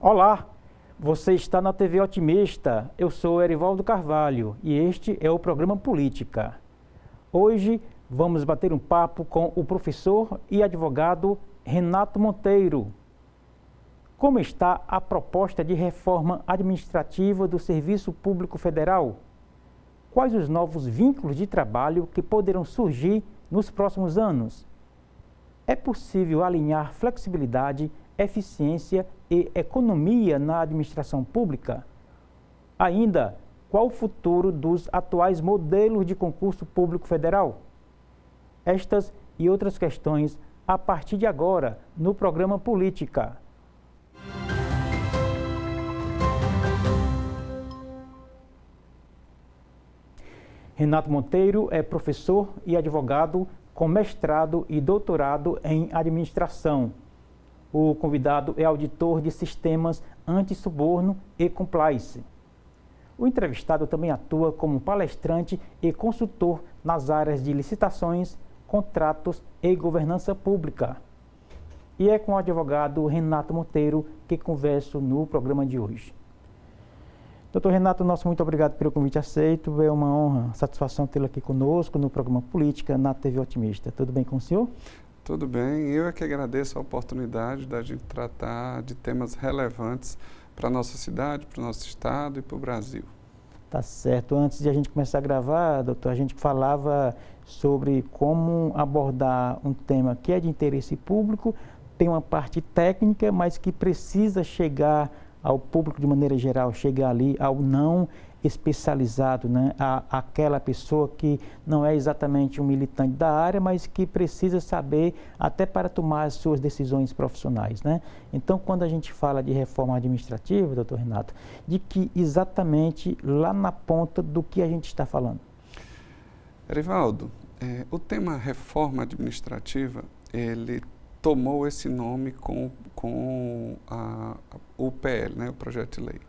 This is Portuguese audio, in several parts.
Olá, você está na TV Otimista, eu sou Erivaldo Carvalho e este é o programa Política. Hoje vamos bater um papo com o professor e advogado Renato Monteiro. Como está a proposta de reforma administrativa do Serviço Público Federal? Quais os novos vínculos de trabalho que poderão surgir nos próximos anos? É possível alinhar flexibilidade, eficiência e economia na administração pública? Ainda, qual o futuro dos atuais modelos de concurso público federal? Estas e outras questões a partir de agora no programa Política. Renato Monteiro é professor e advogado com mestrado e doutorado em administração. O convidado é auditor de sistemas anti-suborno e compliance. O entrevistado também atua como palestrante e consultor nas áreas de licitações, contratos e governança pública. E é com o advogado Renato Monteiro que converso no programa de hoje. Doutor Renato, muito obrigado pelo convite aceito. É uma honra, satisfação tê-lo aqui conosco no programa Política na TV Otimista. Tudo bem com o senhor? Tudo bem. Eu é que agradeço a oportunidade da gente tratar de temas relevantes para a nossa cidade, para o nosso estado e para o Brasil. Tá certo. Antes de a gente começar a gravar, doutor, a gente falava sobre como abordar um tema que é de interesse público, tem uma parte técnica, mas que precisa chegar ao público de maneira geral, chegar ali ao não especializado, né? Aquela pessoa que não é exatamente um militante da área, mas que precisa saber até para tomar as suas decisões profissionais, né? Então, quando a gente fala de reforma administrativa, doutor Renato, de que exatamente lá na ponta do que a gente está falando? Erivaldo, o tema reforma administrativa, ele tomou esse nome com o PL, né, o projeto de lei.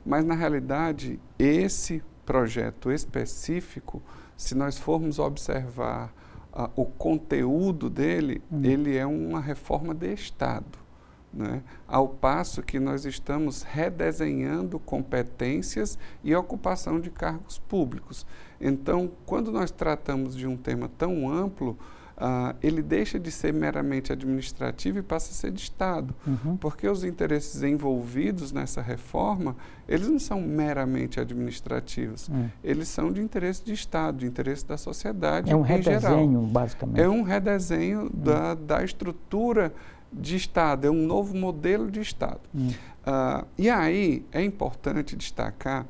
Mas, na realidade, esse projeto específico, se nós formos observar o conteúdo dele, ele é uma reforma de Estado, né? Ao passo que nós estamos redesenhando competências e ocupação de cargos públicos. Então, quando nós tratamos de um tema tão amplo, ele deixa de ser meramente administrativo e passa a ser de Estado, porque os interesses envolvidos nessa reforma, eles não são meramente administrativos, eles são de interesse de Estado, de interesse da sociedade em geral. É um redesenho, basicamente. É um redesenho da estrutura de Estado, é um novo modelo de Estado. E aí é importante destacar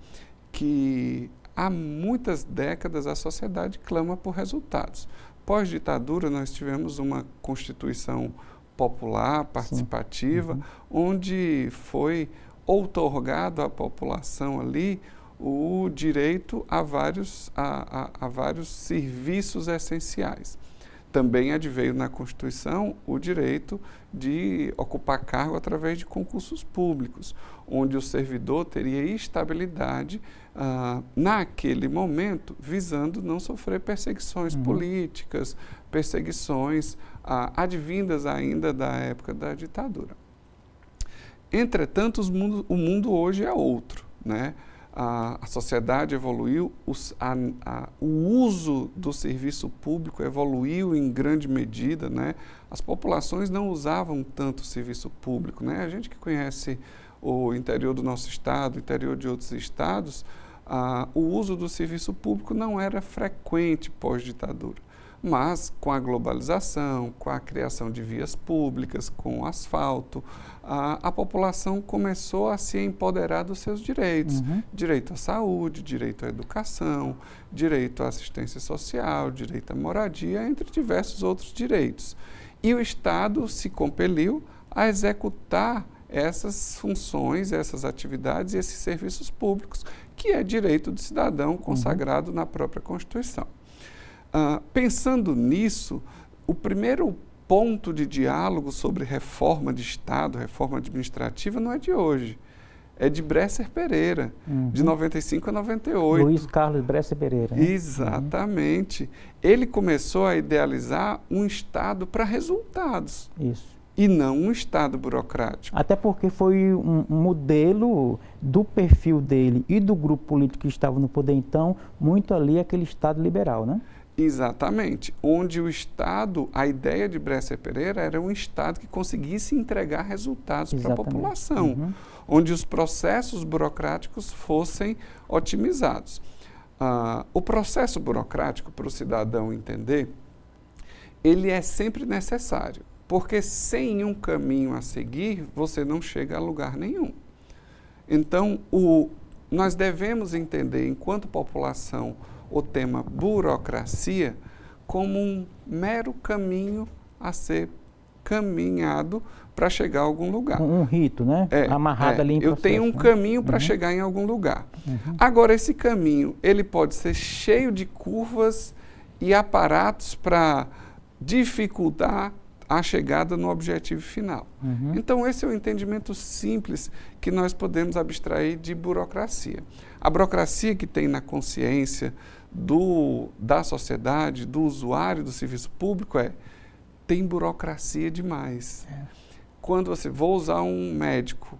que há muitas décadas a sociedade clama por resultados. Pós-ditadura, nós tivemos uma Constituição popular, participativa, onde foi outorgado à população ali o direito a vários serviços essenciais. Também adveio na Constituição o direito de ocupar cargo através de concursos públicos, onde o servidor teria estabilidade naquele momento, visando não sofrer perseguições políticas, perseguições advindas ainda da época da ditadura. Entretanto, o mundo hoje é outro, né? A sociedade evoluiu, o uso do serviço público evoluiu em grande medida, né? As populações não usavam tanto o serviço público, né? A gente que conhece o interior do nosso estado, o interior de outros estados, o uso do serviço público não era frequente pós-ditadura. Mas com a globalização, com a criação de vias públicas, com o asfalto, a população começou a se empoderar dos seus direitos. Direito à saúde, direito à educação, direito à assistência social, direito à moradia, entre diversos outros direitos. E o Estado se compeliu a executar essas funções, essas atividades e esses serviços públicos, que é direito do cidadão consagrado na própria Constituição. Pensando nisso, o primeiro ponto de diálogo sobre reforma de Estado, reforma administrativa, não é de hoje. É de Bresser Pereira, de 95 a 98. Luiz Carlos Bresser Pereira. Né? Exatamente. Ele começou a idealizar um Estado para resultados. Isso. e não um Estado burocrático. Até porque foi um modelo do perfil dele e do grupo político que estava no poder então, muito ali aquele Estado liberal, né? Exatamente. Onde o Estado, a ideia de Bresser Pereira era um Estado que conseguisse entregar resultados para a população, onde os processos burocráticos fossem otimizados. O processo burocrático, para o cidadão entender, ele é sempre necessário, porque sem um caminho a seguir, você não chega a lugar nenhum. Então, nós devemos entender, enquanto população, o tema burocracia como um mero caminho a ser caminhado para chegar a algum lugar. Um rito, né? Amarrado ali em processo. Eu tenho um caminho para chegar em algum lugar. Agora, esse caminho, ele pode ser cheio de curvas e aparatos para dificultar a chegada no objetivo final. Então, esse é o entendimento simples que nós podemos abstrair de burocracia. A burocracia que tem na consciência da sociedade, do usuário do serviço público tem burocracia demais. Quando vou usar um médico,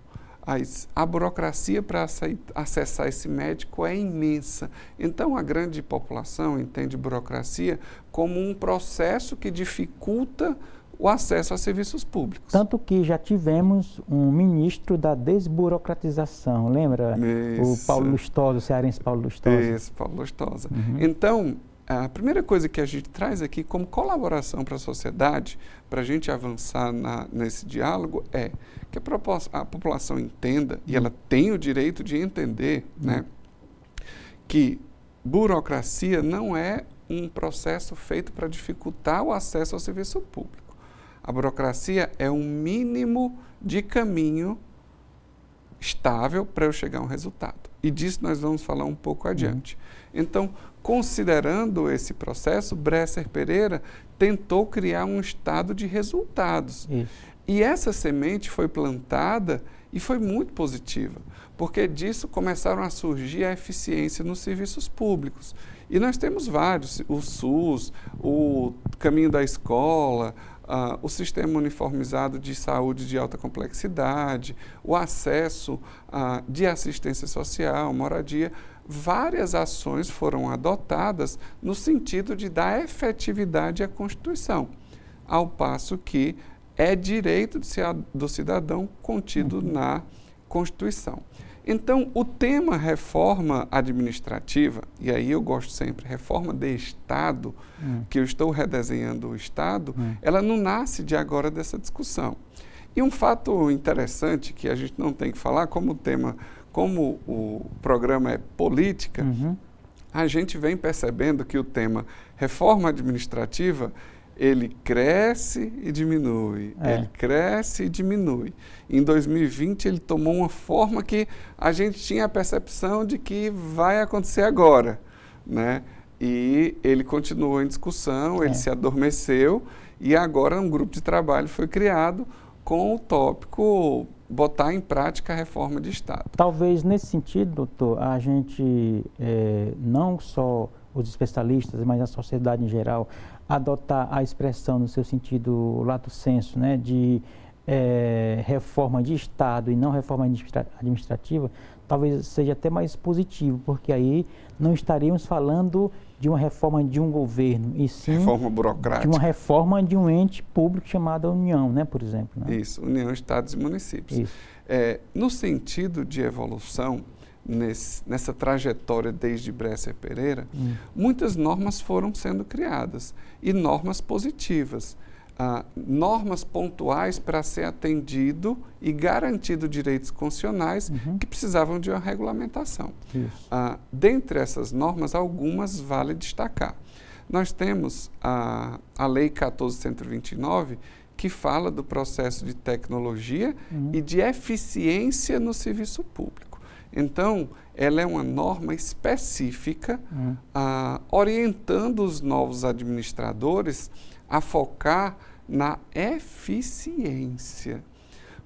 a burocracia para acessar esse médico é imensa. Então, a grande população entende burocracia como um processo que dificulta o acesso a serviços públicos. Tanto que já tivemos um ministro da desburocratização, lembra? Isso. O Paulo Lustosa, o cearense Paulo Lustosa. Isso, Paulo Lustosa. Então, a primeira coisa que a gente traz aqui como colaboração para a sociedade, para a gente avançar nesse diálogo, é que a população entenda, e ela tem o direito de entender, né, que burocracia não é um processo feito para dificultar o acesso ao serviço público. A burocracia é um mínimo de caminho estável para eu chegar a um resultado. E disso nós vamos falar um pouco adiante. Então, considerando esse processo, Bresser Pereira tentou criar um estado de resultados. E essa semente foi plantada e foi muito positiva, porque disso começaram a surgir a eficiência nos serviços públicos. E nós temos vários, o SUS, o caminho da escola, o sistema uniformizado de saúde de alta complexidade, o acesso de assistência social, moradia. Várias ações foram adotadas no sentido de dar efetividade à Constituição, ao passo que é direito do cidadão contido na Constituição. Então, o tema reforma administrativa, e aí eu gosto sempre, reforma de Estado, que eu estou redesenhando o Estado, ela não nasce de agora dessa discussão. E um fato interessante que a gente não tem que falar, como o programa é política, a gente vem percebendo que o tema reforma administrativa, ele cresce e diminui, ele cresce e diminui. Em 2020, ele tomou uma forma que a gente tinha a percepção de que vai acontecer agora, né? E ele continuou em discussão, ele se adormeceu e agora um grupo de trabalho foi criado com o tópico botar em prática a reforma de Estado. Talvez nesse sentido, doutor, a gente, não só os especialistas, mas a sociedade em geral, adotar a expressão no seu sentido lato sensu, né, de reforma de Estado e não reforma administrativa, talvez seja até mais positivo, porque aí não estaríamos falando de uma reforma de um governo, e sim reforma burocrática. De uma reforma de um ente público chamado União, né, por exemplo. Né? Isso, União, Estados e Municípios. Isso. No sentido de evolução, nessa trajetória desde Bresser Pereira, muitas normas foram sendo criadas, e normas positivas. Normas pontuais para ser atendido e garantido direitos constitucionais que precisavam de uma regulamentação. Dentre essas normas, algumas vale destacar. Nós temos a Lei 14.129, que fala do processo de tecnologia e de eficiência no serviço público. Então, ela é uma norma específica orientando os novos administradores a focar na eficiência.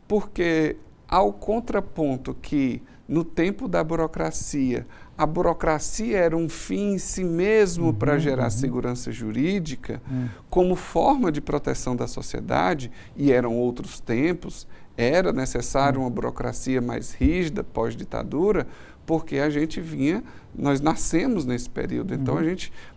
Porque, ao contraponto que no tempo da burocracia, a burocracia era um fim em si mesmo para gerar segurança jurídica, como forma de proteção da sociedade, e eram outros tempos, era necessário uma burocracia mais rígida, pós-ditadura, porque a gente nós nascemos nesse período, então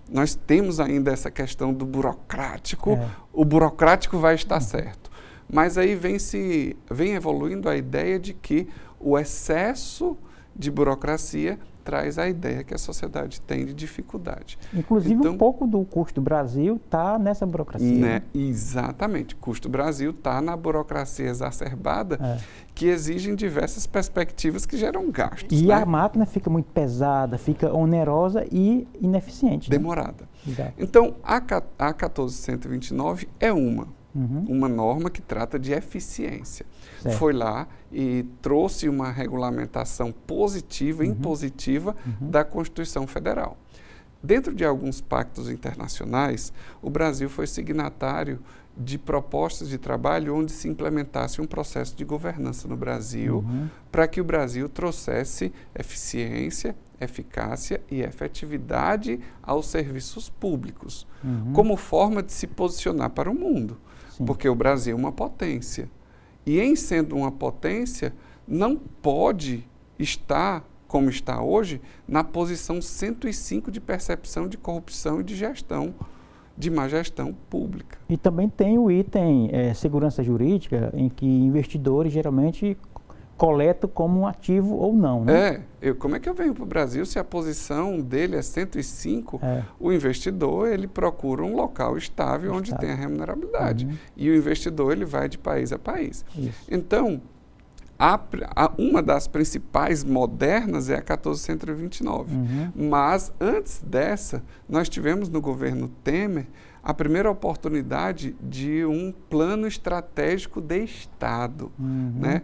nós temos ainda essa questão do burocrático, o burocrático vai estar certo. Mas aí vem evoluindo a ideia de que o excesso de burocracia traz a ideia que a sociedade tem de dificuldade. Inclusive, então, um pouco do custo do Brasil está nessa burocracia. Né? Exatamente. O custo do Brasil está na burocracia exacerbada, que exigem diversas perspectivas que geram gastos. E a máquina fica muito pesada, fica onerosa e ineficiente. Demorada. Né? Então, a 1429 é uma norma que trata de eficiência. Certo. Foi lá e trouxe uma regulamentação positiva, impositiva da Constituição Federal. Dentro de alguns pactos internacionais, o Brasil foi signatário de propostas de trabalho onde se implementasse um processo de governança no Brasil para que o Brasil trouxesse eficiência, eficácia e efetividade aos serviços públicos, como forma de se posicionar para o mundo. Sim. Porque o Brasil é uma potência. E em sendo uma potência, não pode estar, como está hoje, na posição 105 de percepção de corrupção e de gestão, de má gestão pública. E também tem o item segurança jurídica, em que investidores geralmente coletam como um ativo ou não, né? Como é que eu venho para o Brasil se a posição dele é 105? O investidor, ele procura um local estável onde tem a remunerabilidade. E o investidor, ele vai de país a país. Isso. Então, uma das principais modernas é a 1429. Mas, antes dessa, nós tivemos no governo Temer a primeira oportunidade de um plano estratégico de Estado, né?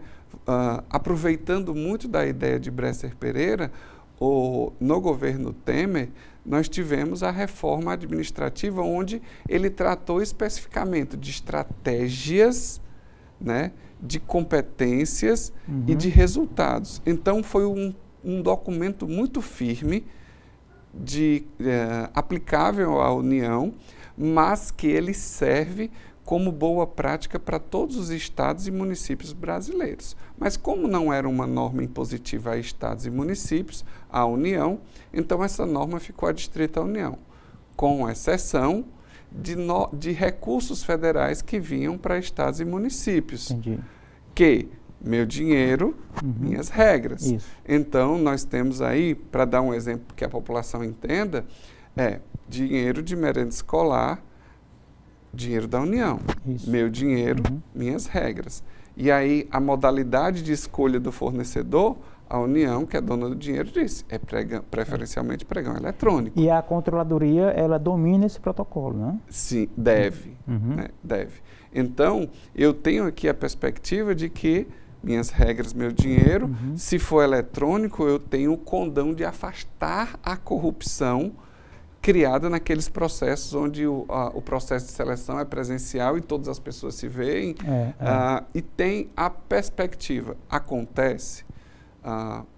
Aproveitando muito da ideia de Bresser Pereira, no governo Temer, nós tivemos a reforma administrativa, onde ele tratou especificamente de estratégias, né, de competências e de resultados. Então, foi um documento muito firme, aplicável à União, mas que ele serve como boa prática para todos os estados e municípios brasileiros. Mas como não era uma norma impositiva a estados e municípios, à União, então essa norma ficou adstrita à União, com exceção de recursos federais que vinham para estados e municípios. Entendi. Que meu dinheiro, minhas regras. Isso. Então, nós temos aí, para dar um exemplo que a população entenda, dinheiro de merenda escolar, dinheiro da União. Isso. Meu dinheiro, minhas regras. E aí, a modalidade de escolha do fornecedor, a União, que é dona do dinheiro, disse, preferencialmente pregão eletrônico. E a controladoria, ela domina esse protocolo, né? Sim, deve. Né? Deve. Então, eu tenho aqui a perspectiva de que minhas regras, meu dinheiro, se for eletrônico, eu tenho o condão de afastar a corrupção criada naqueles processos onde o processo de seleção é presencial e todas as pessoas se veem, e tem a perspectiva. Acontece,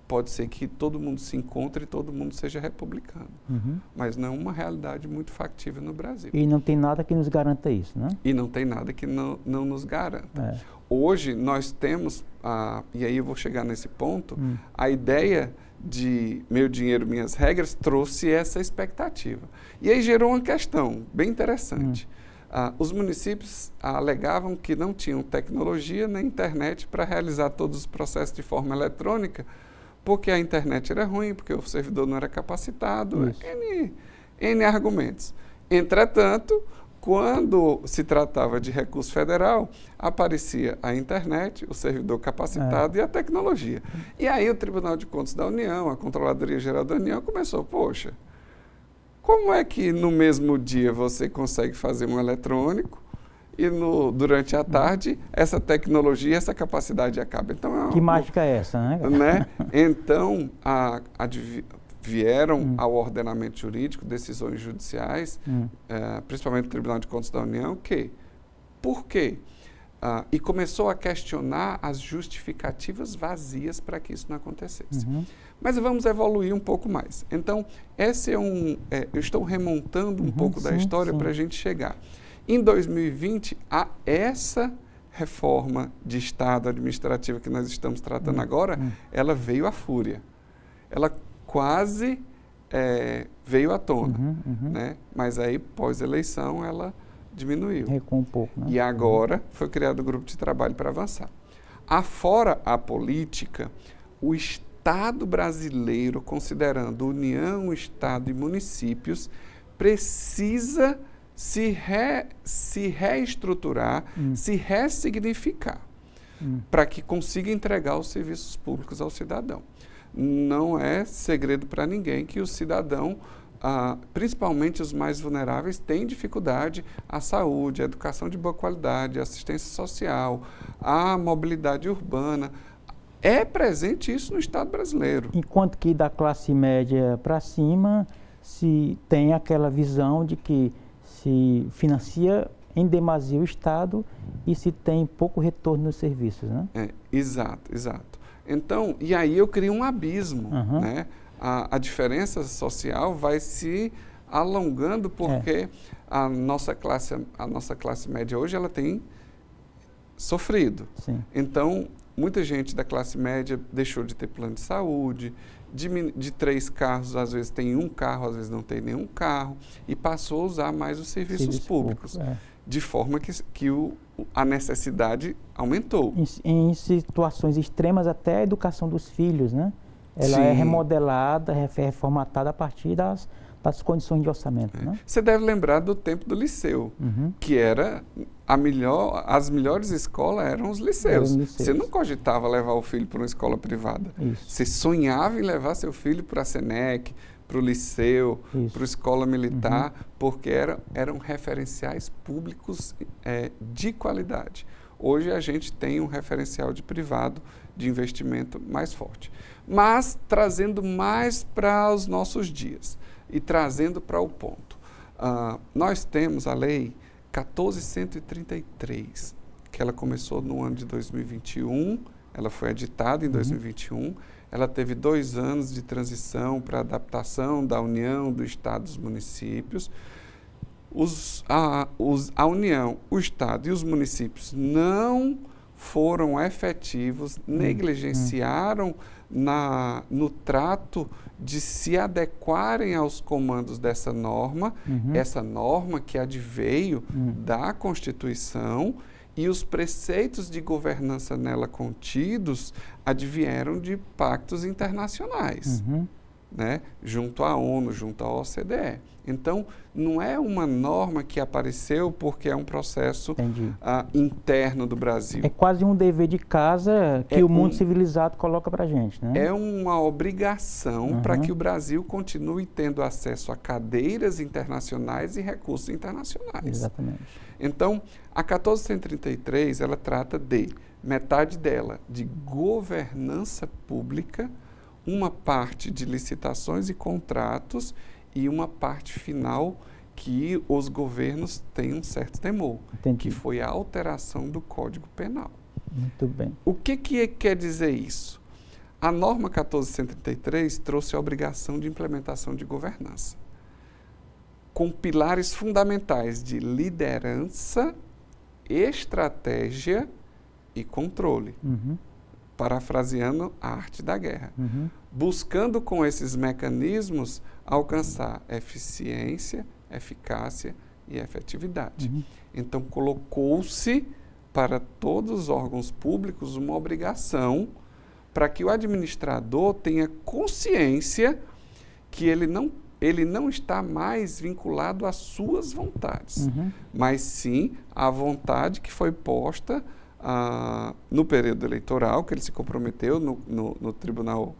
pode ser que todo mundo se encontre e todo mundo seja republicano, mas não é uma realidade muito factível no Brasil. E não tem nada que nos garanta isso, né? E não tem nada que não nos garanta. Hoje nós temos, e aí eu vou chegar nesse ponto, a ideia de meu dinheiro, minhas regras, trouxe essa expectativa. E aí gerou uma questão bem interessante. Os municípios alegavam que não tinham tecnologia nem internet para realizar todos os processos de forma eletrônica, porque a internet era ruim, porque o servidor não era capacitado, N argumentos. Entretanto, quando se tratava de recurso federal, aparecia a internet, o servidor capacitado e a tecnologia. E aí o Tribunal de Contas da União, a Controladoria Geral da União começou, poxa, como é que no mesmo dia você consegue fazer um eletrônico e durante a tarde essa tecnologia, essa capacidade acaba? Então, que mágica é essa, né? Então, vieram ao ordenamento jurídico decisões judiciais, principalmente do Tribunal de Contas da União, por quê? e começou a questionar as justificativas vazias para que isso não acontecesse. Mas vamos evoluir um pouco mais. Então, esse eu estou remontando um pouco da história para a gente chegar. Em 2020, essa reforma de Estado administrativa que nós estamos tratando agora, ela veio à fúria. Ela quase veio à tona, né? Mas aí, pós-eleição, ela diminuiu. Recuou um pouco, né? E agora foi criado um grupo de trabalho para avançar. Afora a política, o Estado brasileiro, considerando União, Estado e municípios, precisa se reestruturar, se ressignificar, para que consiga entregar os serviços públicos ao cidadão. Não é segredo para ninguém que o cidadão, principalmente os mais vulneráveis, têm dificuldade à saúde, à educação de boa qualidade, à assistência social, à mobilidade urbana. É presente isso no Estado brasileiro. Enquanto que da classe média para cima, se tem aquela visão de que se financia em demasia o Estado e se tem pouco retorno nos serviços, né? Exato. Então, e aí eu crio um abismo, né? A diferença social vai se alongando porque a nossa classe média hoje ela tem sofrido. Sim. Então, muita gente da classe média deixou de ter plano de saúde, de 3 carros, às vezes tem 1 carro, às vezes não tem nenhum carro, e passou a usar mais os serviços públicos, de forma que a necessidade aumentou. Em situações extremas, até a educação dos filhos, né? Ela Sim. é remodelada, reformatada a partir das condições de orçamento, né? Você deve lembrar do tempo do liceu, que era as melhores escolas eram os liceus. Você não cogitava levar o filho para uma escola privada. Isso. Você sonhava em levar seu filho para a Senec, para o liceu, para a escola militar, porque eram referenciais públicos de qualidade. Hoje a gente tem um referencial de privado de investimento mais forte. Mas trazendo mais para os nossos dias e trazendo para o ponto. Nós temos a Lei 14.133, que ela começou no ano de 2021, ela foi editada em 2021, ela teve 2 anos de transição para adaptação da União, do Estado e dos municípios. A União, o Estado e os municípios não foram efetivos, negligenciaram no trato de se adequarem aos comandos dessa norma, essa norma que adveio da Constituição, e os preceitos de governança nela contidos advieram de pactos internacionais, né? Junto à ONU, junto à OCDE. Então, não é uma norma que apareceu porque é um processo interno do Brasil. É quase um dever de casa que o mundo civilizado coloca para a gente, né? É uma obrigação para que o Brasil continue tendo acesso a cadeiras internacionais e recursos internacionais. Exatamente. Então, a 14.133, ela trata de, metade dela, de governança pública, uma parte de licitações e contratos e uma parte final que os governos têm um certo temor, que foi a alteração do Código Penal. Muito bem. O que quer dizer isso? A norma 14.133 trouxe a obrigação de implementação de governança, com pilares fundamentais de liderança, estratégia e controle. Parafraseando a arte da guerra. Buscando com esses mecanismos alcançar eficiência, eficácia e efetividade. Então, colocou-se para todos os órgãos públicos uma obrigação para que o administrador tenha consciência que ele não está mais vinculado às suas vontades, mas sim à vontade que foi posta no período eleitoral, que ele se comprometeu no Tribunal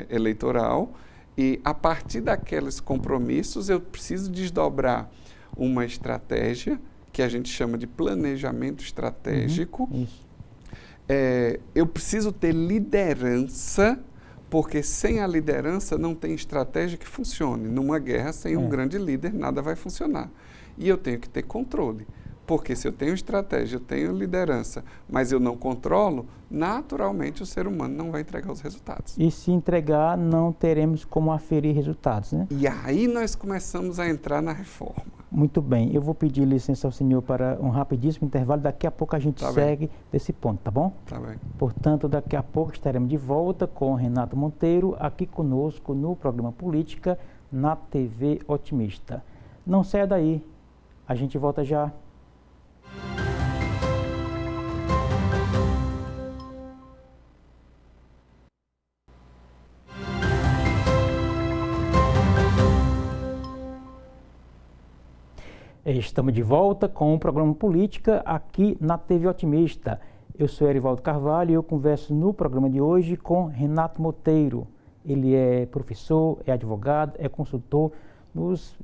Eleitoral, e a partir daqueles compromissos eu preciso desdobrar uma estratégia, que a gente chama de planejamento estratégico. Eu preciso ter liderança, porque sem a liderança não tem estratégia que funcione. Numa guerra, sem um grande líder, nada vai funcionar. E eu tenho que ter controle. Porque se eu tenho estratégia, eu tenho liderança, mas eu não controlo, naturalmente o ser humano não vai entregar os resultados. E se entregar, não teremos como aferir resultados, né? E aí nós começamos a entrar na reforma. Muito bem, eu vou pedir licença ao senhor para um rapidíssimo intervalo, daqui a pouco a gente segue desse ponto, tá bom? Tá bem. Portanto, daqui a pouco estaremos de volta com Renato Monteiro, aqui conosco no programa Política, na TV Otimista. Não saia daí, a gente volta já. Estamos de volta com o programa Política aqui na TV Otimista. Eu sou Erivaldo Carvalho e eu converso no programa de hoje com Renato Monteiro. Ele é professor, é advogado, é consultor, nos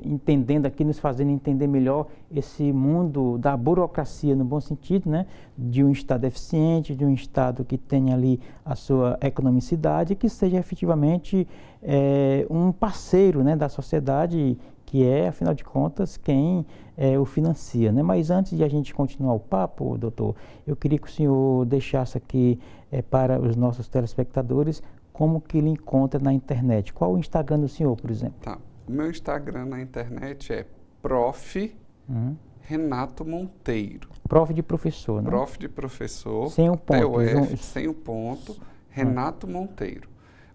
fazendo entender melhor esse mundo da burocracia no bom sentido, né? De um Estado eficiente, de um Estado que tenha ali a sua economicidade, que seja efetivamente um parceiro, né, da sociedade, que é, afinal de contas, quem o financia, né? Mas antes de a gente continuar o papo, doutor, eu queria que o senhor deixasse aqui para os nossos telespectadores como que ele encontra na internet. Qual o Instagram do senhor, por exemplo? Tá. O meu Instagram na internet é Prof. Renato Monteiro. Prof de professor, né? Prof de professor. Sem o ponto. Sem o ponto. Renato Monteiro.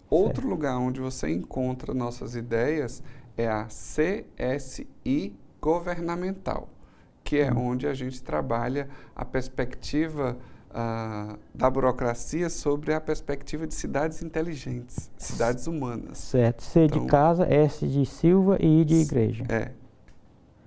Outro lugar onde você encontra nossas ideias é a CSI Governamental, que é onde a gente trabalha a perspectiva da burocracia sobre a perspectiva de cidades inteligentes, cidades humanas. Certo. C então, de casa, S de Silva e I de igreja.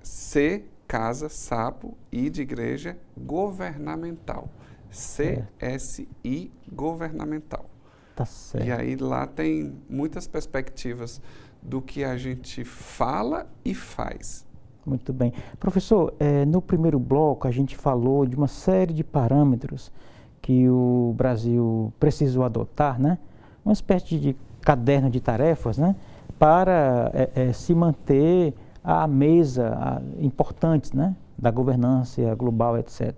C, casa, sapo, I de igreja, governamental. CSI Governamental. Tá certo. E aí lá tem muitas perspectivas do que a gente fala e faz. Muito bem. Professor, no primeiro bloco a gente falou de uma série de parâmetros que o Brasil precisou adotar, né? Uma espécie de caderno de tarefas, né? Para se manter à mesa importantes, né? Da governança global, etc.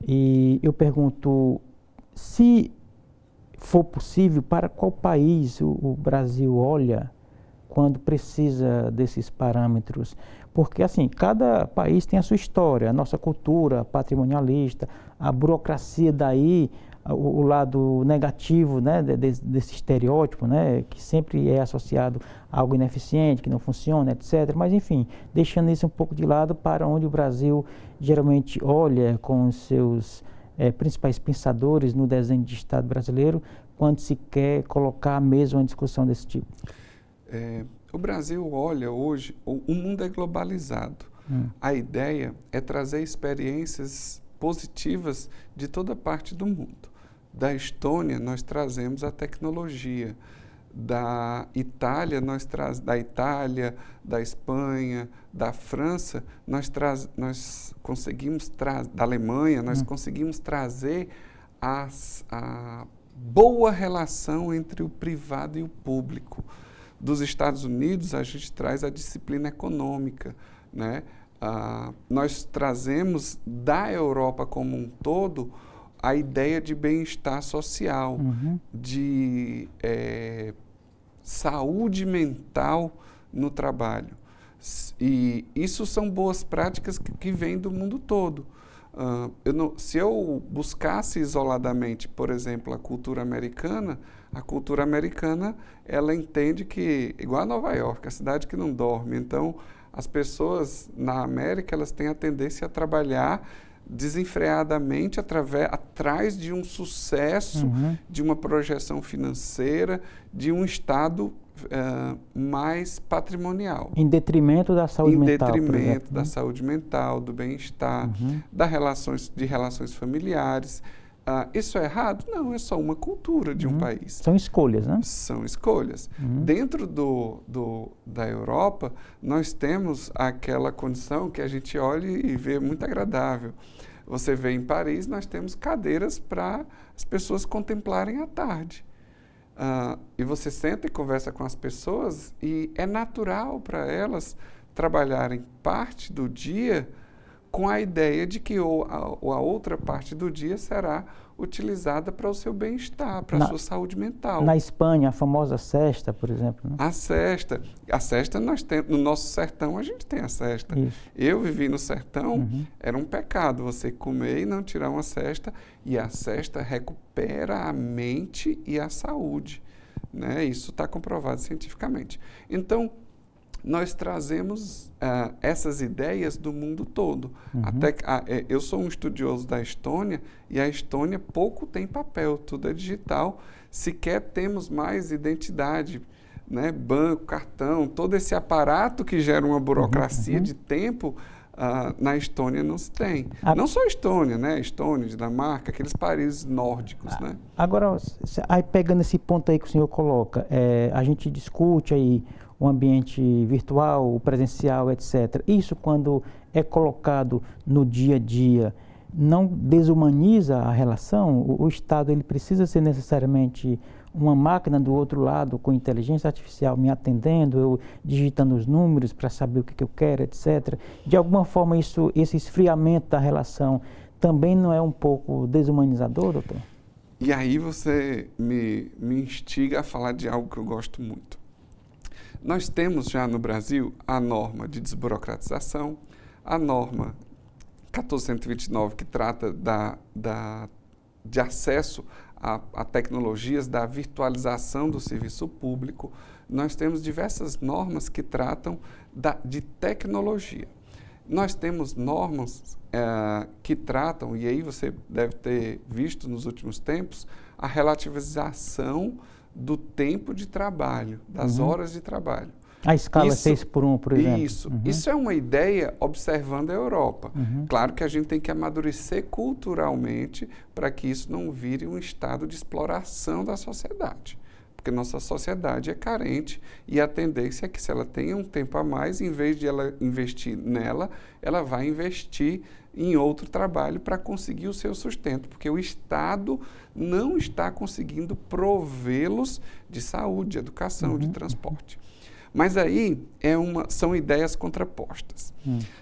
E eu pergunto, se for possível, para qual país o Brasil olha quando precisa desses parâmetros? Porque, assim, cada país tem a sua história, a nossa cultura patrimonialista, a burocracia daí, o lado negativo, né, desse estereótipo, né, que sempre é associado a algo ineficiente, que não funciona, etc. Mas, enfim, deixando isso um pouco de lado, para onde o Brasil geralmente olha com os seus principais pensadores no desenho de Estado brasileiro, quando se quer colocar mesmo uma discussão desse tipo? O Brasil olha hoje, o mundo é globalizado. A ideia é trazer experiências positivas de toda parte do mundo. Da Estônia, nós trazemos a tecnologia. Da Itália, da Espanha, da França, nós conseguimos da Alemanha, nós conseguimos trazer a boa relação entre o privado e o público. Dos Estados Unidos, a gente traz a disciplina econômica, né? Nós trazemos da Europa como um todo a ideia de bem-estar social, de saúde mental no trabalho. E isso são boas práticas que vêm do mundo todo. Se eu buscasse isoladamente, por exemplo, a cultura americana, ela entende que, igual a Nova York, a cidade que não dorme. Então, as pessoas na América, elas têm a tendência a trabalhar desenfreadamente atrás de um sucesso, de uma projeção financeira, de um Estado mais patrimonial. Em detrimento da saúde mental. Em detrimento da saúde mental, do bem-estar, de relações familiares. Isso é errado? Não, é só uma cultura de um país. São escolhas, né? São escolhas. Dentro da Europa, nós temos aquela condição que a gente olha e vê muito agradável. Você vê em Paris, nós temos cadeiras para as pessoas contemplarem à tarde. E você senta e conversa com as pessoas e é natural para elas trabalharem parte do dia com a ideia de que a outra parte do dia será utilizada para o seu bem-estar, para a sua saúde mental. Na Espanha, a famosa sesta, por exemplo. Né? A sesta nós temos, no nosso sertão a gente tem a sesta. Isso. Eu vivi no sertão, era um pecado você comer e não tirar uma sesta, e a sesta recupera a mente e a saúde, né? Isso está comprovado cientificamente. Então, nós trazemos essas ideias do mundo todo. Eu sou um estudioso da Estônia, e a Estônia pouco tem papel, tudo é digital. Sequer temos mais identidade, né? Banco, cartão, todo esse aparato que gera uma burocracia de tempo, na Estônia não se tem. Não só a Estônia, né? Estônia, Dinamarca, aqueles países nórdicos, né? Agora, aí pegando esse ponto aí que o senhor coloca, a gente discute aí o ambiente virtual, o presencial, etc. Isso, quando é colocado no dia a dia, não desumaniza a relação? O Estado ele precisa ser necessariamente uma máquina do outro lado, com inteligência artificial me atendendo, eu digitando os números para saber o que eu quero, etc. De alguma forma, esse esfriamento da relação também não é um pouco desumanizador, doutor? E aí você me instiga a falar de algo que eu gosto muito. Nós temos já no Brasil a norma de desburocratização, a norma 1429, que trata de acesso a tecnologias, da virtualização do serviço público. Nós temos diversas normas que tratam de tecnologia. Nós temos normas que tratam, e aí você deve ter visto nos últimos tempos, a relativização do tempo de trabalho, das horas de trabalho. A escala 6x1, por exemplo. Isso é uma ideia observando a Europa. Claro que a gente tem que amadurecer culturalmente para que isso não vire um estado de exploração da sociedade. Porque nossa sociedade é carente, e a tendência é que, se ela tem um tempo a mais, em vez de ela investir nela, ela vai investir em outro trabalho para conseguir o seu sustento, porque o Estado não está conseguindo provê-los de saúde, de educação, de transporte. Mas aí são ideias contrapostas.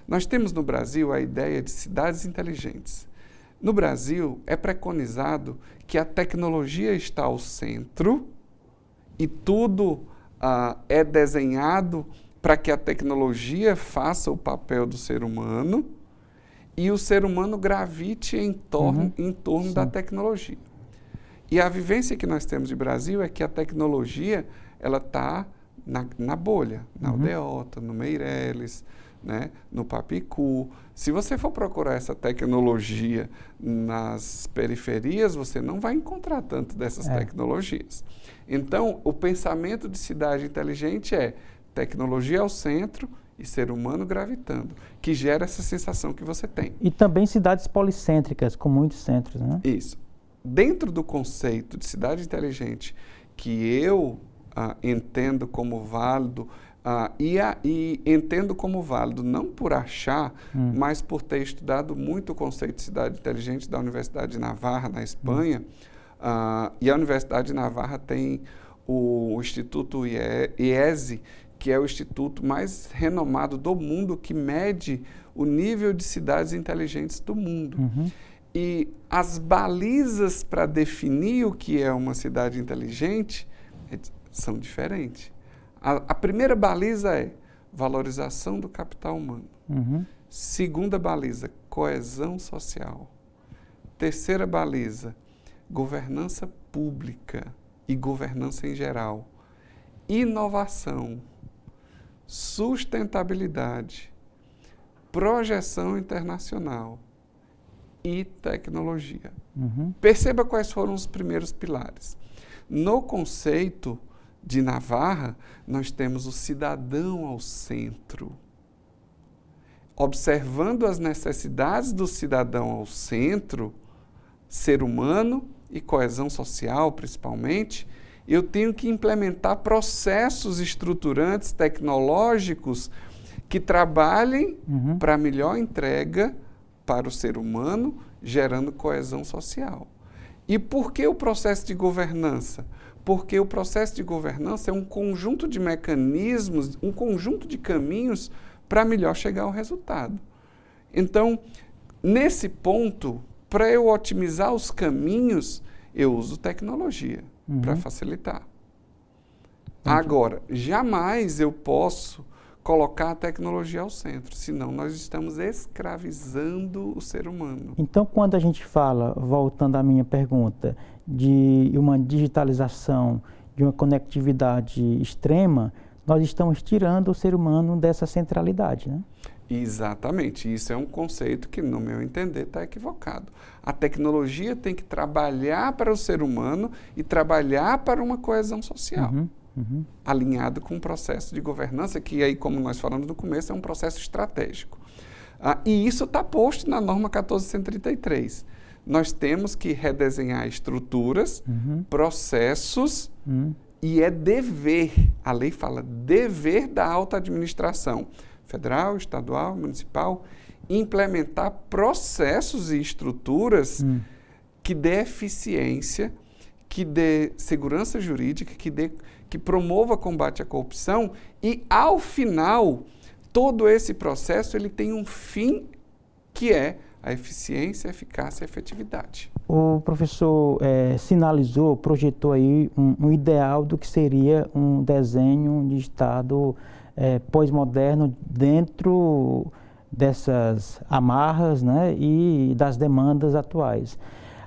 Nós temos no Brasil a ideia de cidades inteligentes. No Brasil, é preconizado que a tecnologia está ao centro e tudo é desenhado para que a tecnologia faça o papel do ser humano e o ser humano gravite em torno da tecnologia. E a vivência que nós temos de Brasil é que a tecnologia ela está na bolha, na Aldeota, no Meireles, né, no Papicu. Se você for procurar essa tecnologia nas periferias, você não vai encontrar tanto dessas tecnologias. Então, o pensamento de cidade inteligente é tecnologia ao centro e ser humano gravitando, que gera essa sensação que você tem. E também cidades policêntricas, com muitos centros, né? Isso. Dentro do conceito de cidade inteligente, que eu entendo como válido, e entendo como válido não por achar, mas por ter estudado muito o conceito de cidade inteligente da Universidade de Navarra, na Espanha, e a Universidade de Navarra tem o Instituto IESE, que é o instituto mais renomado do mundo, que mede o nível de cidades inteligentes do mundo. E as balizas para definir o que é uma cidade inteligente são diferentes. A primeira baliza é valorização do capital humano. Segunda baliza, coesão social. Terceira baliza, governança pública e governança em geral. Inovação, sustentabilidade, projeção internacional e tecnologia. Perceba quais foram os primeiros pilares. No conceito de Navarra, nós temos o cidadão ao centro. Observando as necessidades do cidadão ao centro, ser humano e coesão social, principalmente, eu tenho que implementar processos estruturantes tecnológicos que trabalhem para melhor entrega para o ser humano, gerando coesão social. E por que o processo de governança? Porque o processo de governança é um conjunto de mecanismos, um conjunto de caminhos para melhor chegar ao resultado. Então, nesse ponto, para eu otimizar os caminhos, eu uso tecnologia para facilitar. Agora, jamais eu posso colocar a tecnologia ao centro, senão nós estamos escravizando o ser humano. Então, quando a gente fala, voltando à minha pergunta, de uma digitalização, de uma conectividade extrema, nós estamos tirando o ser humano dessa centralidade, né? Exatamente. Isso é um conceito que, no meu entender, está equivocado. A tecnologia tem que trabalhar para o ser humano e trabalhar para uma coesão social. Alinhado com um processo de governança que aí, como nós falamos no começo, é um processo estratégico. E isso está posto na norma 1433. Nós temos que redesenhar estruturas, processos, e é dever, a lei fala, dever da alta administração, federal, estadual, municipal, implementar processos e estruturas que dê eficiência, que dê segurança jurídica, que promova combate à corrupção e, ao final, todo esse processo ele tem um fim que é a eficiência, a eficácia e a efetividade. O professor sinalizou, projetou aí um ideal do que seria um desenho de Estado pós-moderno dentro dessas amarras, né, e das demandas atuais.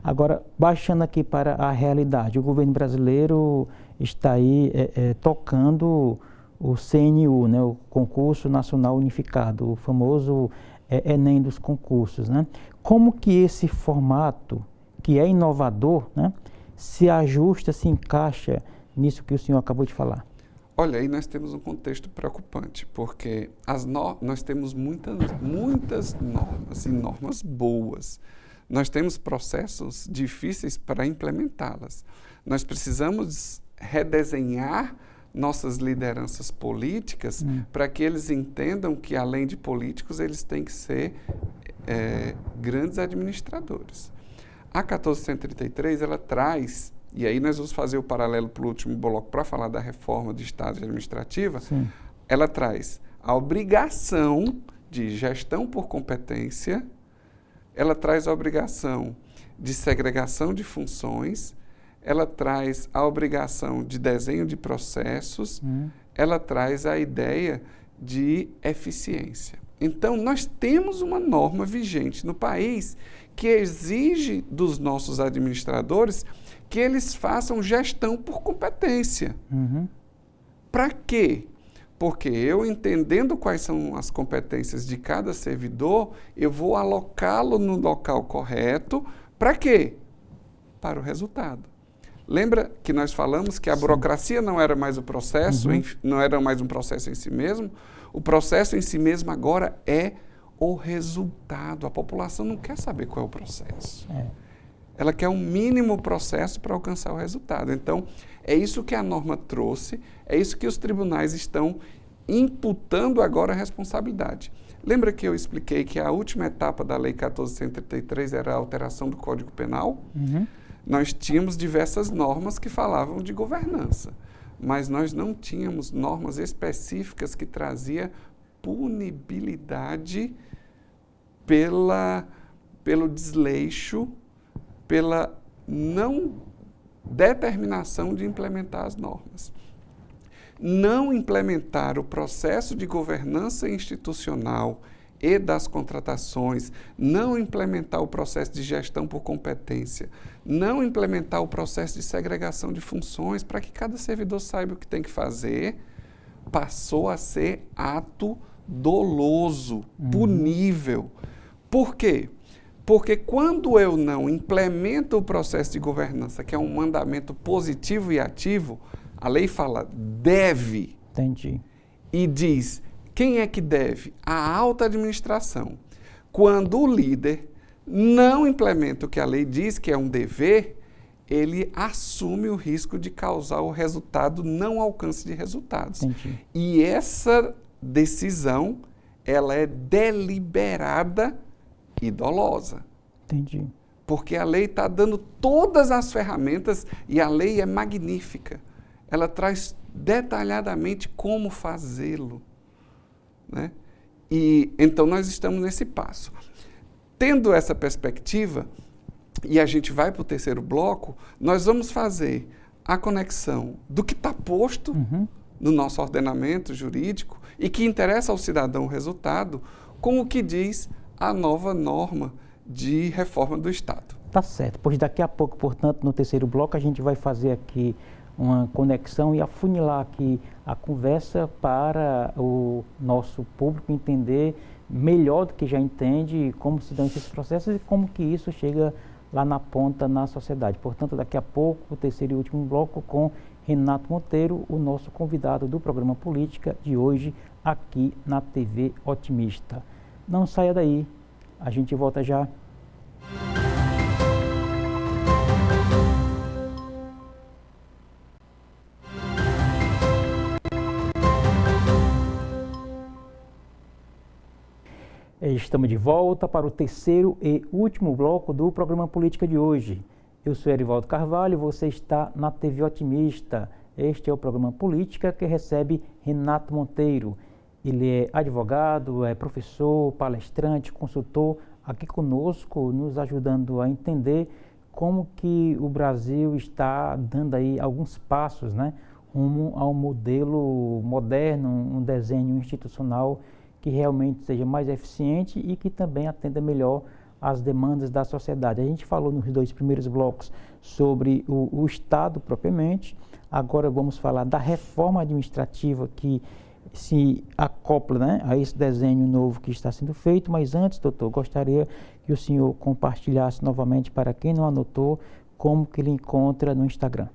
Agora, baixando aqui para a realidade, o governo brasileiro está aí tocando o CNU, né, o Concurso Nacional Unificado, o famoso Enem dos concursos, né? Como que esse formato, que é inovador, né, se ajusta, se encaixa nisso que o senhor acabou de falar? Olha, aí nós temos um contexto preocupante, porque nós temos muitas normas, e normas boas. Nós temos processos difíceis para implementá-las. Nós precisamos redesenhar nossas lideranças políticas para que eles entendam que, além de políticos, eles têm que ser grandes administradores. A 1433, ela traz, e aí nós vamos fazer o paralelo para o último bloco para falar da reforma de Estado administrativa, ela traz a obrigação de gestão por competência, ela traz a obrigação de segregação de funções, ela traz a obrigação de desenho de processos, ela traz a ideia de eficiência. Então, nós temos uma norma vigente no país que exige dos nossos administradores que eles façam gestão por competência. Para quê? Porque eu, entendendo quais são as competências de cada servidor, eu vou alocá-lo no local correto. Para quê? Para o resultado. Lembra que nós falamos que a burocracia não era mais o processo, não era mais um processo em si mesmo? O processo em si mesmo agora é o resultado. A população não quer saber qual é o processo. Ela quer um mínimo processo para alcançar o resultado. Então, é isso que a norma trouxe, é isso que os tribunais estão imputando agora a responsabilidade. Lembra que eu expliquei que a última etapa da Lei 1433 era a alteração do Código Penal? Nós tínhamos diversas normas que falavam de governança, mas nós não tínhamos normas específicas que traziam punibilidade pelo desleixo, pela não determinação de implementar as normas. Não implementar o processo de governança institucional e das contratações, não implementar o processo de gestão por competência, não implementar o processo de segregação de funções para que cada servidor saiba o que tem que fazer, passou a ser ato doloso, punível. Por quê? Porque quando eu não implemento o processo de governança, que é um mandamento positivo e ativo, a lei fala deve. Entendi. E diz, quem é que deve? A alta administração. Quando o líder não implementa o que a lei diz, que é um dever, ele assume o risco de causar o resultado não alcance de resultados. Entendi. E essa decisão, ela é deliberada e dolosa. Entendi. Porque a lei está dando todas as ferramentas e a lei é magnífica. Ela traz detalhadamente como fazê-lo, né? E então nós estamos nesse passo. Tendo essa perspectiva, e a gente vai para o terceiro bloco, nós vamos fazer a conexão do que está posto no nosso ordenamento jurídico e que interessa ao cidadão o resultado com o que diz a nova norma de reforma do Estado. Tá certo, pois daqui a pouco, portanto, no terceiro bloco, a gente vai fazer aqui uma conexão e afunilar aqui a conversa para o nosso público entender melhor do que já entende como se dão esses processos e como que isso chega lá na ponta na sociedade. Portanto, daqui a pouco, o terceiro e último bloco com Renato Monteiro, o nosso convidado do programa Política de hoje, aqui na TV Otimista. Não saia daí, a gente volta já. Estamos de volta para o terceiro e último bloco do programa Política de hoje. Eu sou Erivaldo Carvalho, você está na TV Otimista. Este é o programa Política que recebe Renato Monteiro. Ele é advogado, é professor, palestrante, consultor, aqui conosco, nos ajudando a entender como que o Brasil está dando aí alguns passos, né, rumo a um modelo moderno, um desenho institucional que realmente seja mais eficiente e que também atenda melhor às demandas da sociedade. A gente falou nos dois primeiros blocos sobre o Estado propriamente, agora vamos falar da reforma administrativa que se acopla, né, a esse desenho novo que está sendo feito, mas antes, doutor, gostaria que o senhor compartilhasse novamente para quem não anotou como que ele encontra no Instagram.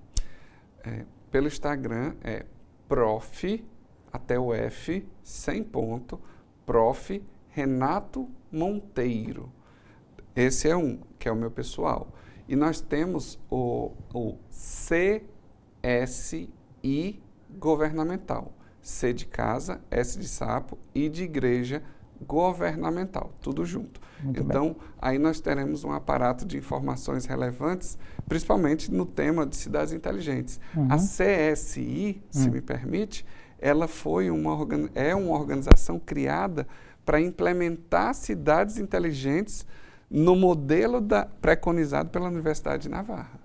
Pelo Instagram é prof, até o F, sem ponto, prof. Renato Monteiro. Esse é um, que é o meu pessoal. E nós temos o CSI governamental. C de casa, S de sapo, I de igreja, governamental, tudo junto. Muito então, bem. Aí nós teremos um aparato de informações relevantes, principalmente no tema de cidades inteligentes. A CSI, se me permite, ela é uma organização criada para implementar cidades inteligentes no modelo preconizado pela Universidade de Navarra.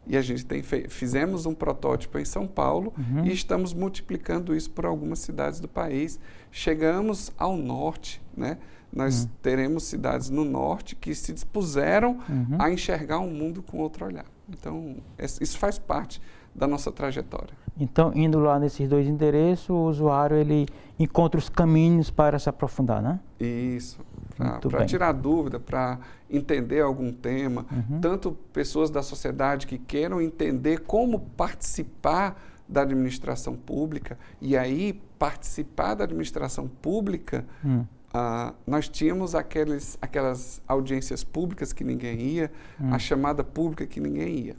E a gente fizemos um protótipo em São Paulo e estamos multiplicando isso por algumas cidades do país. Chegamos ao norte, né? Nós teremos cidades no norte que se dispuseram a enxergar o mundo com outro olhar. Então, isso faz parte da nossa trajetória. Então, indo lá nesses dois endereços, o usuário ele encontra os caminhos para se aprofundar, né? Isso, para tirar dúvida, para entender algum tema, tanto pessoas da sociedade que queiram entender como participar da administração pública, e aí participar da administração pública, nós tínhamos aquelas audiências públicas que ninguém ia, a chamada pública que ninguém ia.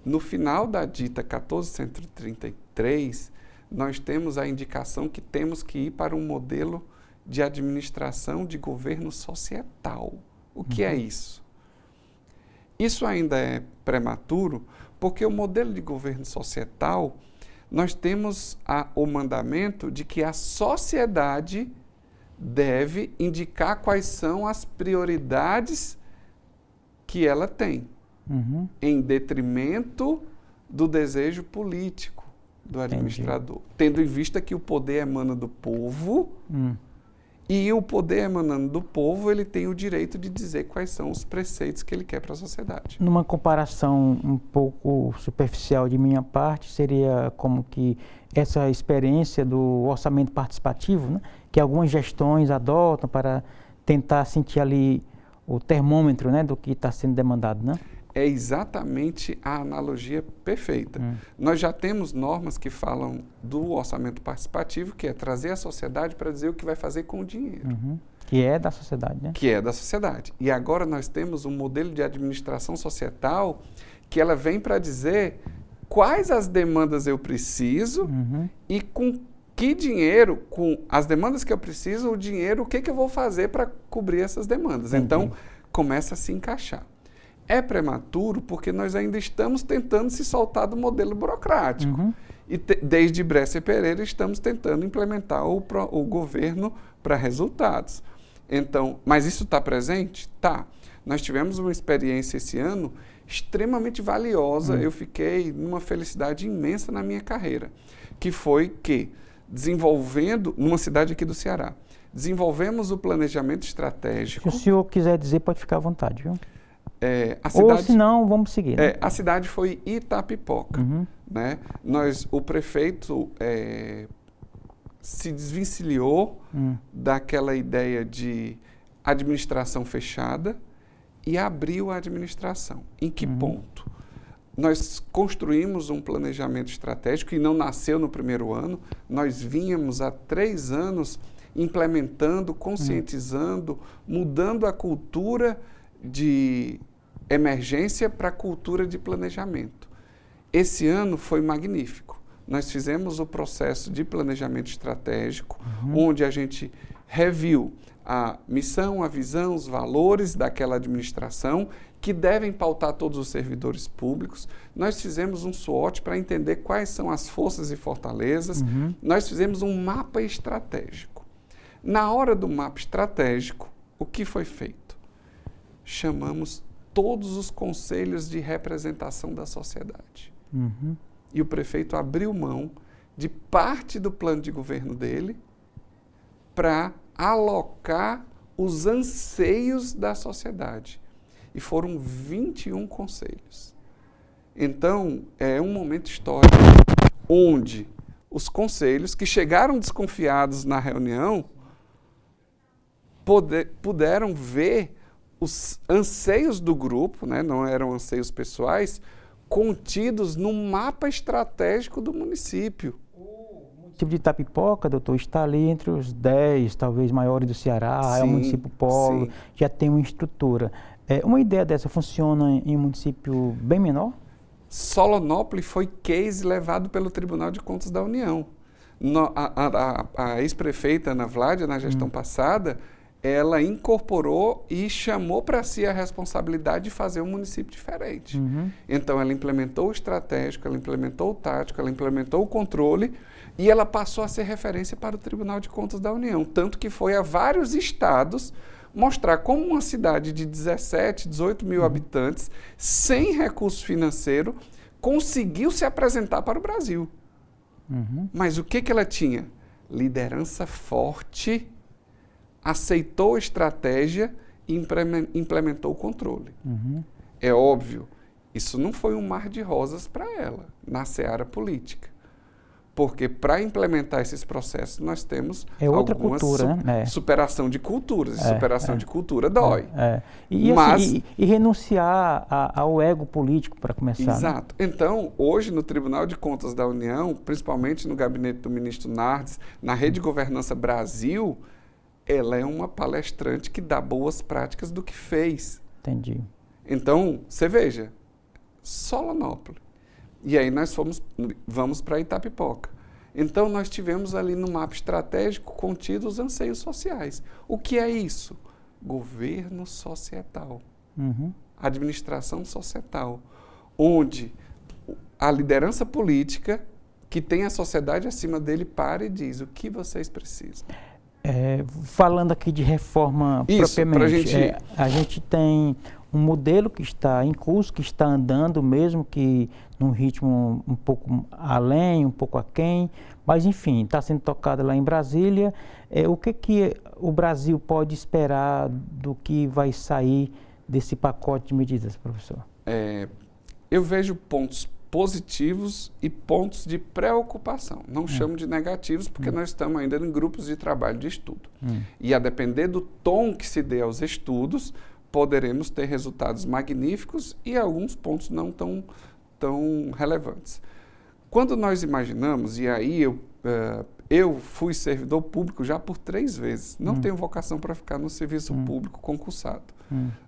No final da dita 1433, nós temos a indicação que temos que ir para um modelo de administração de governo societal. O que é isso? Isso ainda é prematuro, porque o modelo de governo societal, nós temos o mandamento de que a sociedade deve indicar quais são as prioridades que ela tem, em detrimento do desejo político do administrador. Tendo em vista que o poder emana do povo, e o poder emanando do povo, ele tem o direito de dizer quais são os preceitos que ele quer para a sociedade. Numa comparação um pouco superficial de minha parte, seria como que essa experiência do orçamento participativo, né, que algumas gestões adotam para tentar sentir ali o termômetro, né, do que está sendo demandado, né? É exatamente a analogia perfeita. Nós já temos normas que falam do orçamento participativo, que é trazer a sociedade para dizer o que vai fazer com o dinheiro. Que é da sociedade, né? Que é da sociedade. E agora nós temos um modelo de administração societal que ela vem para dizer quais as demandas eu preciso e com que dinheiro, com as demandas que eu preciso, o dinheiro, o que eu vou fazer para cobrir essas demandas. Então, começa a se encaixar. É prematuro porque nós ainda estamos tentando se soltar do modelo burocrático. E desde Bresser Pereira estamos tentando implementar o governo para resultados. Então, mas isso está presente? Tá. Nós tivemos uma experiência esse ano extremamente valiosa, eu fiquei numa felicidade imensa na minha carreira, que foi que, desenvolvendo, numa cidade aqui do Ceará, desenvolvemos o planejamento estratégico. Se o senhor quiser dizer, pode ficar à vontade, viu? A cidade, ou se não, vamos seguir. Né? A cidade foi Itapipoca. Né? O prefeito se desvencilhou daquela ideia de administração fechada e abriu a administração. Em que ponto? Nós construímos um planejamento estratégico e não nasceu no primeiro ano. Nós vínhamos há 3 anos implementando, conscientizando, mudando a cultura de emergência para a cultura de planejamento. Esse ano foi magnífico. Nós fizemos o processo de planejamento estratégico, onde a gente reviu a missão, a visão, os valores daquela administração que devem pautar todos os servidores públicos. Nós fizemos um SWOT para entender quais são as forças e fortalezas. Nós fizemos um mapa estratégico. Na hora do mapa estratégico, o que foi feito? Chamamos todos os conselhos de representação da sociedade. E o prefeito abriu mão de parte do plano de governo dele para alocar os anseios da sociedade. E foram 21 conselhos. Então, é um momento histórico onde os conselhos que chegaram desconfiados na reunião puderam ver os anseios do grupo, né, não eram anseios pessoais, contidos no mapa estratégico do município. O município de Itapipoca, doutor, está ali entre os 10, talvez, maiores do Ceará, é um município polo, já tem uma estrutura. Uma ideia dessa funciona em um município bem menor? Solonópolis foi case levado pelo Tribunal de Contas da União. A ex-prefeita Ana Vládia, na gestão passada, ela incorporou e chamou para si a responsabilidade de fazer um município diferente. Então, ela implementou o estratégico, ela implementou o tático, ela implementou o controle e ela passou a ser referência para o Tribunal de Contas da União. Tanto que foi a vários estados mostrar como uma cidade de 17, 18 mil habitantes, sem recurso financeiro, conseguiu se apresentar para o Brasil. Mas o que ela tinha? Liderança forte, aceitou a estratégia e implementou o controle. É óbvio, isso não foi um mar de rosas para ela, na seara política. Porque para implementar esses processos, nós temos outra cultura, né? Superação de culturas. Superação de cultura dói. E renunciar ao ego político para começar. Exato. Né? Então, hoje, no Tribunal de Contas da União, principalmente no gabinete do ministro Nardes, na Rede Governança Brasil, ela é uma palestrante que dá boas práticas do que fez. Entendi. Então, você veja, Solonópolis. E aí nós vamos para Itapipoca. Então, nós tivemos ali no mapa estratégico contidos os anseios sociais. O que é isso? Governo societal. Administração societal. Onde a liderança política, que tem a sociedade acima dele, para e diz o que vocês precisam. Falando aqui de reforma propriamente, a gente tem um modelo que está em curso, que está andando, mesmo que num ritmo um pouco além, um pouco aquém, mas enfim, está sendo tocado lá em Brasília. O que o Brasil pode esperar do que vai sair desse pacote de medidas, professor? Eu vejo pontos positivos e pontos de preocupação. Não chamo de negativos, porque nós estamos ainda em grupos de trabalho de estudo. E a depender do tom que se dê aos estudos, poderemos ter resultados magníficos e alguns pontos não tão relevantes. Quando nós imaginamos, e aí eu fui servidor público já por 3 vezes, não tenho vocação para ficar no serviço público concursado.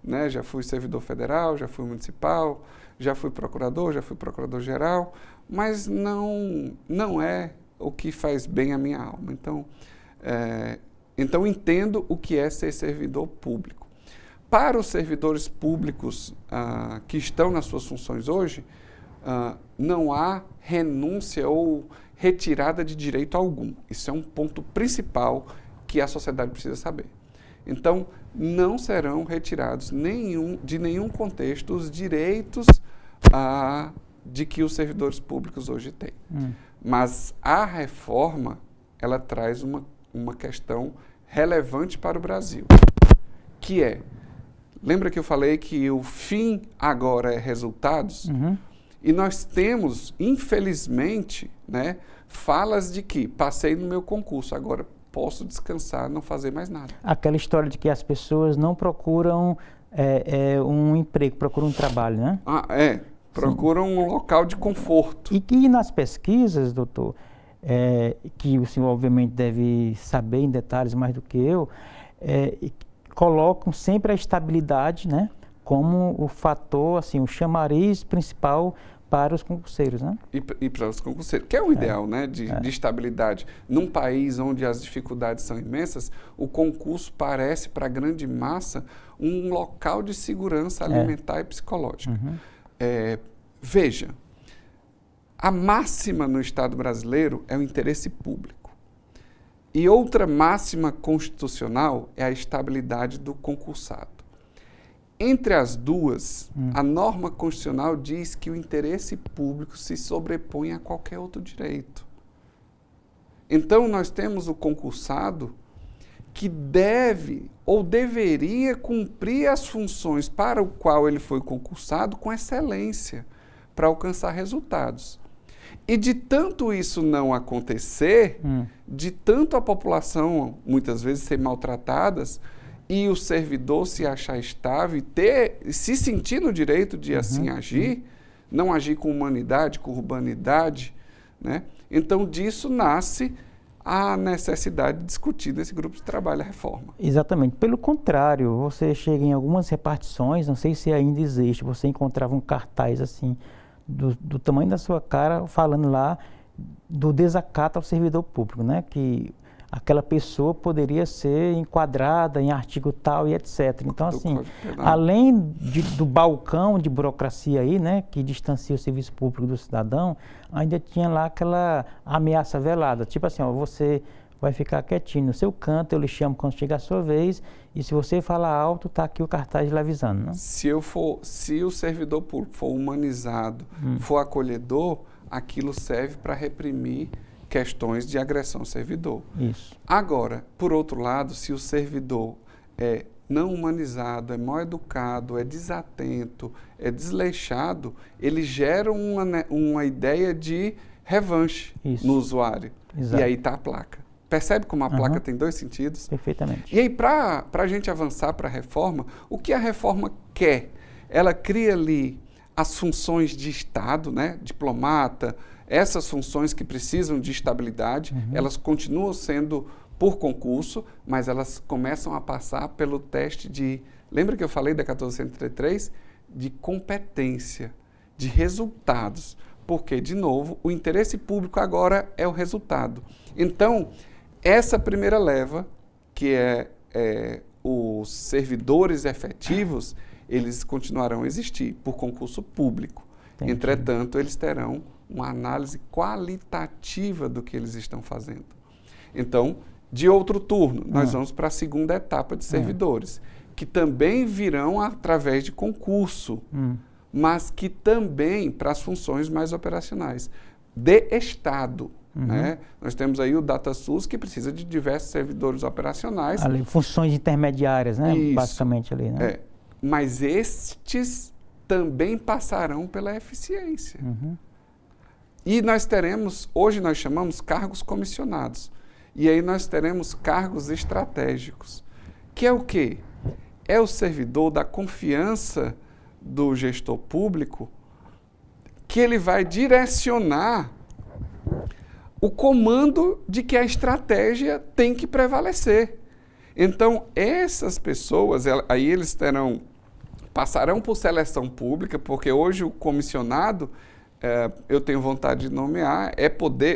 Né? Já fui servidor federal, já fui municipal, já fui procurador-geral, mas não é o que faz bem à minha alma. Então entendo o que é ser servidor público. Para os servidores públicos que estão nas suas funções hoje, não há renúncia ou retirada de direito algum. Isso é um ponto principal que a sociedade precisa saber. Então, não serão retirados de nenhum contexto os direitos de que os servidores públicos hoje têm. Mas a reforma, ela traz uma questão relevante para o Brasil, que é, lembra que eu falei que o fim agora é resultados? E nós temos, infelizmente, né, falas de que passei no meu concurso, agora posso descansar, não fazer mais nada. Aquela história de que as pessoas não procuram um emprego, procuram um trabalho, né? Procuram um local de conforto. E que nas pesquisas, doutor, que o senhor obviamente deve saber em detalhes mais do que eu, colocam sempre a estabilidade, né, como o fator, assim, o chamariz principal para os concurseiros, né? E para os concurseiros, que é o ideal, né, de estabilidade. Num país onde as dificuldades são imensas, o concurso parece, para a grande massa, um local de segurança alimentar e psicológica. Veja, a máxima no Estado brasileiro é o interesse público. E outra máxima constitucional é a estabilidade do concursado. Entre as duas, a norma constitucional diz que o interesse público se sobrepõe a qualquer outro direito. Então, nós temos o concursado que deve ou deveria cumprir as funções para o qual ele foi concursado com excelência, para alcançar resultados. E de tanto isso não acontecer, de tanto a população, muitas vezes, ser maltratadas, e o servidor se achar estável e se sentir no direito de assim agir, não agir com humanidade, com urbanidade, né? Então, disso nasce a necessidade de discutir nesse grupo de trabalho a reforma. Exatamente. Pelo contrário, você chega em algumas repartições, não sei se ainda existe, você encontrava um cartaz assim, do tamanho da sua cara, falando lá do desacato ao servidor público, né? Que aquela pessoa poderia ser enquadrada em artigo tal e etc. Então, assim, além do balcão de burocracia aí, né, que distancia o serviço público do cidadão, ainda tinha lá aquela ameaça velada, tipo assim, ó, você vai ficar quietinho no seu canto, eu lhe chamo quando chegar a sua vez, e se você falar alto, tá aqui o cartaz lhe avisando, né? Se o servidor público for humanizado, for acolhedor, aquilo serve para reprimir questões de agressão ao servidor. Isso. Agora, por outro lado, se o servidor é não humanizado, é mal educado, é desatento, é desleixado, ele gera uma ideia de revanche no usuário. Exato. E aí está a placa. Percebe como a placa tem dois sentidos? Perfeitamente. E aí, para a gente avançar para a reforma, o que a reforma quer? Ela cria ali as funções de Estado, né? Diplomata, essas funções que precisam de estabilidade, elas continuam sendo por concurso, mas elas começam a passar pelo teste de, lembra que eu falei da 1433? De competência, de resultados. Porque, de novo, o interesse público agora é o resultado. Então, essa primeira leva, que é os servidores efetivos, eles continuarão a existir por concurso público. Entendi. Entretanto, eles terão uma análise qualitativa do que eles estão fazendo. Então, de outro turno, nós vamos para a segunda etapa de servidores, que também virão através de concurso, mas que também para as funções mais operacionais, de Estado. Né? Nós temos aí o DataSUS, que precisa de diversos servidores operacionais. Ali, funções intermediárias, né? Isso. Basicamente ali, né? Mas estes também passarão pela eficiência. E nós teremos, hoje nós chamamos cargos comissionados. E aí nós teremos cargos estratégicos. Que é o quê? É o servidor da confiança do gestor público, que ele vai direcionar o comando de que a estratégia tem que prevalecer. Então, essas pessoas, aí eles passarão por seleção pública, porque hoje o comissionado, eu tenho vontade de nomear,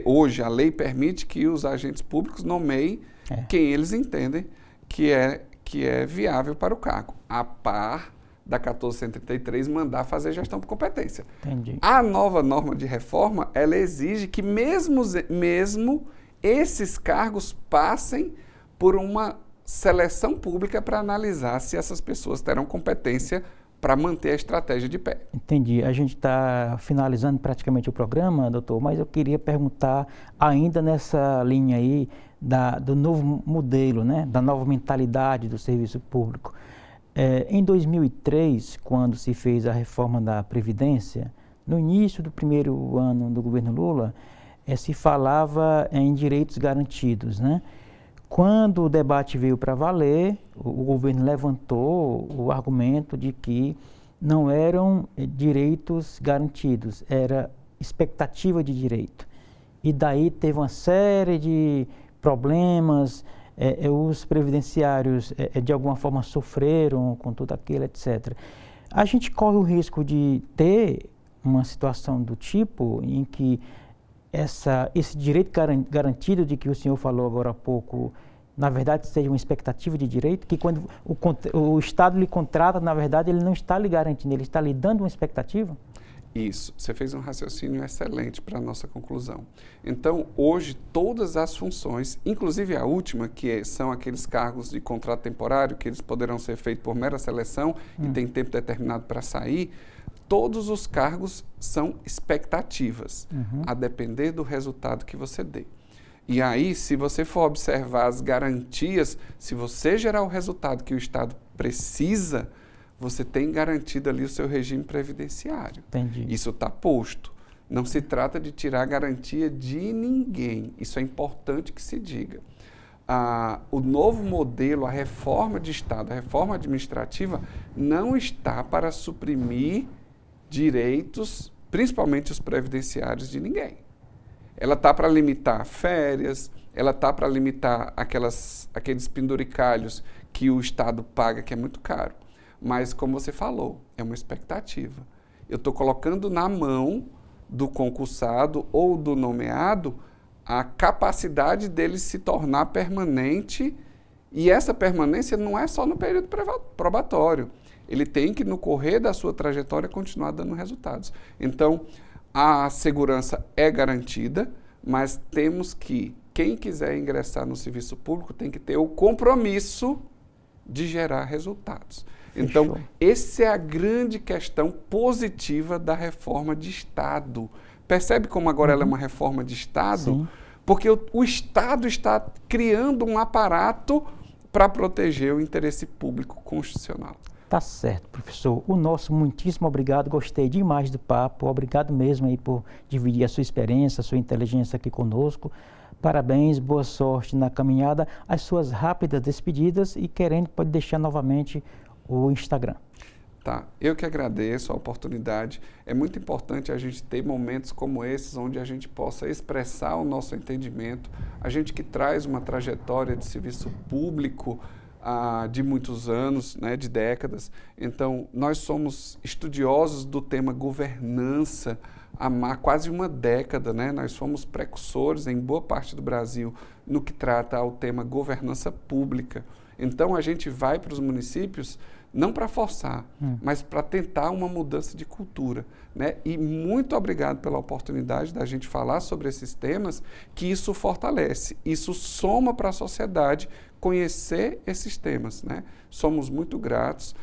hoje a lei permite que os agentes públicos nomeiem quem eles entendem que é viável para o cargo, a par da 1433 mandar fazer gestão por competência. Entendi. A nova norma de reforma, ela exige que mesmo esses cargos passem por uma seleção pública para analisar se essas pessoas terão competência para manter a estratégia de pé. Entendi. A gente está finalizando praticamente o programa, doutor, mas eu queria perguntar ainda nessa linha aí do novo modelo, né, da nova mentalidade do serviço público. Em 2003, quando se fez a reforma da Previdência, no início do primeiro ano do governo Lula, se falava em direitos garantidos, né? Quando o debate veio para valer, o governo levantou o argumento de que não eram direitos garantidos, era expectativa de direito. E daí teve uma série de problemas, os previdenciários de alguma forma sofreram com tudo aquilo, etc. A gente corre o risco de ter uma situação do tipo em que esse direito garantido de que o senhor falou agora há pouco, na verdade, seja uma expectativa de direito, que quando o Estado lhe contrata, na verdade, ele não está lhe garantindo, ele está lhe dando uma expectativa? Isso, você fez um raciocínio excelente para a nossa conclusão. Então, hoje, todas as funções, inclusive a última, que são aqueles cargos de contrato temporário, que eles poderão ser feitos por mera seleção e tem tempo determinado para sair, todos os cargos são expectativas, a depender do resultado que você dê. E aí, se você for observar as garantias, se você gerar o resultado que o Estado precisa, você tem garantido ali o seu regime previdenciário. Entendi. Isso está posto. Não se trata de tirar a garantia de ninguém. Isso é importante que se diga. O novo modelo, a reforma de Estado, a reforma administrativa, não está para suprimir direitos, principalmente os previdenciários, de ninguém. Ela está para limitar férias, ela está para limitar aqueles penduricalhos que o Estado paga, que é muito caro. Mas, como você falou, é uma expectativa. Eu estou colocando na mão do concursado ou do nomeado a capacidade dele se tornar permanente, e essa permanência não é só no período probatório. Ele tem que, no correr da sua trajetória, continuar dando resultados. Então, a segurança é garantida, mas temos que, quem quiser ingressar no serviço público tem que ter o compromisso de gerar resultados. Então, essa é a grande questão positiva da reforma de Estado. Percebe como agora ela é uma reforma de Estado? Sim. Porque o Estado está criando um aparato para proteger o interesse público constitucional. Tá certo, professor. O nosso muitíssimo obrigado. Gostei demais do papo. Obrigado mesmo aí por dividir a sua experiência, a sua inteligência aqui conosco. Parabéns, boa sorte na caminhada. As suas rápidas despedidas e querendo pode deixar novamente o Instagram. Tá, eu que agradeço a oportunidade. É muito importante a gente ter momentos como esses, onde a gente possa expressar o nosso entendimento. A gente que traz uma trajetória de serviço público de muitos anos, né, de décadas. Então, nós somos estudiosos do tema governança há quase uma década, né? Nós fomos precursores em boa parte do Brasil no que trata ao tema governança pública. Então, a gente vai para os municípios não para forçar, mas para tentar uma mudança de cultura, né? E muito obrigado pela oportunidade da gente falar sobre esses temas, que isso fortalece, isso soma para a sociedade conhecer esses temas, né? Somos muito gratos.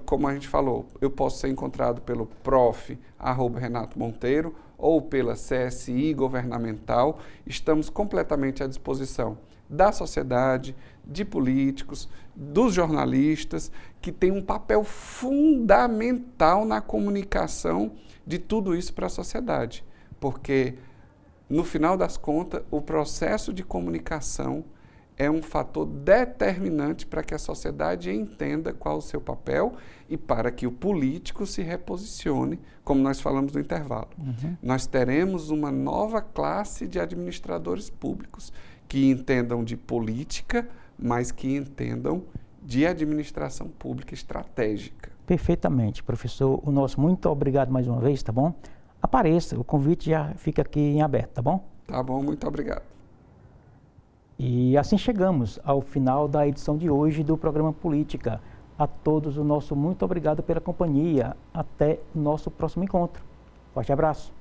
Como a gente falou, eu posso ser encontrado pelo prof@Renato Monteiro ou pela CSI Governamental. Estamos completamente à disposição da sociedade, de políticos, dos jornalistas, que têm um papel fundamental na comunicação de tudo isso para a sociedade. Porque, no final das contas, o processo de comunicação é um fator determinante para que a sociedade entenda qual o seu papel e para que o político se reposicione, como nós falamos no intervalo. Nós teremos uma nova classe de administradores públicos que entendam de política, mas que entendam de administração pública estratégica. Perfeitamente, professor. O nosso muito obrigado mais uma vez, tá bom? Apareça, o convite já fica aqui em aberto, tá bom? Tá bom, muito obrigado. E assim chegamos ao final da edição de hoje do programa Política. A todos o nosso muito obrigado pela companhia. Até o nosso próximo encontro. Forte abraço.